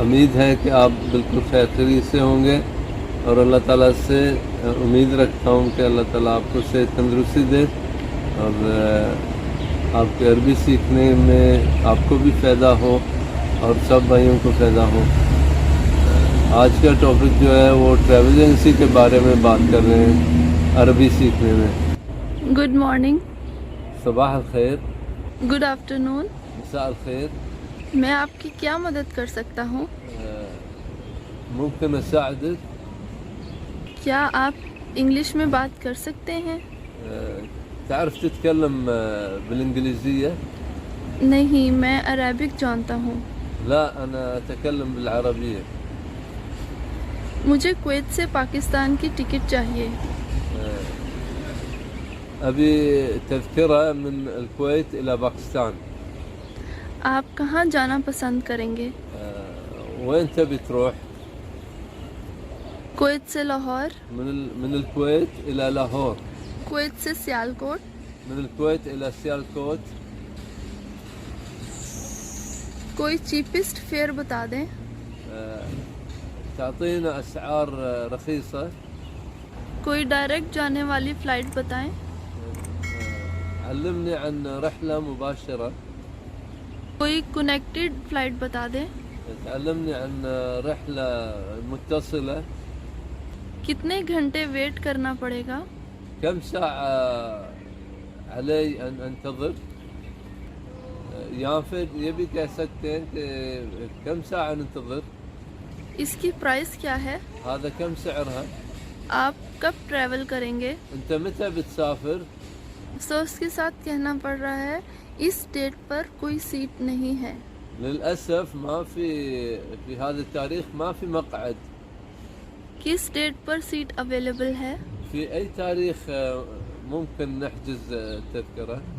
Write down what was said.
امید ہے کہ آپ بالکل خیر خیریت سے ہوں گے اور اللہ تعالیٰ سے امید رکھتا ہوں کہ اللہ تعالیٰ آپ کو صحت تندرستی دے اور آپ کے عربی سیکھنے میں آپ کو بھی فائدہ ہو اور سب بھائیوں کو فائدہ ہو۔ آج کا ٹاپک جو ہے وہ ٹریول ایجنسی کے بارے میں بات کر رہے ہیں عربی سیکھنے میں۔ گڈ مارننگ، صباح الخیر، گڈ آفٹرنون، مساء الخیر۔ میں آپ کی کیا مدد کر سکتا ہوں؟ ممکن اساعدک؟ کیا آپ انگلش میں بات کر سکتے ہیں؟ تعرف تتكلم بالإنجليزية؟ نہیں، میں عربک جانتا ہوں۔ لا أنا أتكلم بالعربية۔ مجھے کویت سے پاکستان کی ٹکٹ چاہیے۔ أبي تذكرة من الكويت إلى باكستان۔ آپ کہاں جانا پسند کریں گے؟ وين تبي تروح؟ کویت سے لاہور، من الكويت إلى لاهور، کویت سے سیالکوٹ، من الكويت إلى سيالكوت۔ کوئی چیپسٹ فیئر بتا دیں۔ تعطينا أسعار رخيصة۔ کوئی ڈائریکٹ جانے والی فلائٹ بتائیں۔ علمني عن رحلة مباشرة۔ کوئی کنیکٹڈ فلائٹ بتا دیں۔ تعلمني عن رحلة متصلة۔ کتنے گھنٹے ویٹ کرنا پڑے گا؟ كم ساعة علي أن أنتظر؟ یا پھر یہ بھی کہہ سکتے ہیں کہ کم ساعة ننتظر؟ اس کی پرائس کیا ہے؟ هذا كم سعرها؟ آپ کب ٹریول کریں گے؟ أنت متى بتسافر؟ افسوس کے ساتھ کہنا پڑ رہا ہے اس ڈیٹ پر کوئی سیٹ نہیں ہے۔ للأسف ما في هذا التاريخ ما في مقعد۔ کس ڈیٹ پر سیٹ اویلیبل ہے؟ في أي تاريخ ممكن نحجز تذكرة؟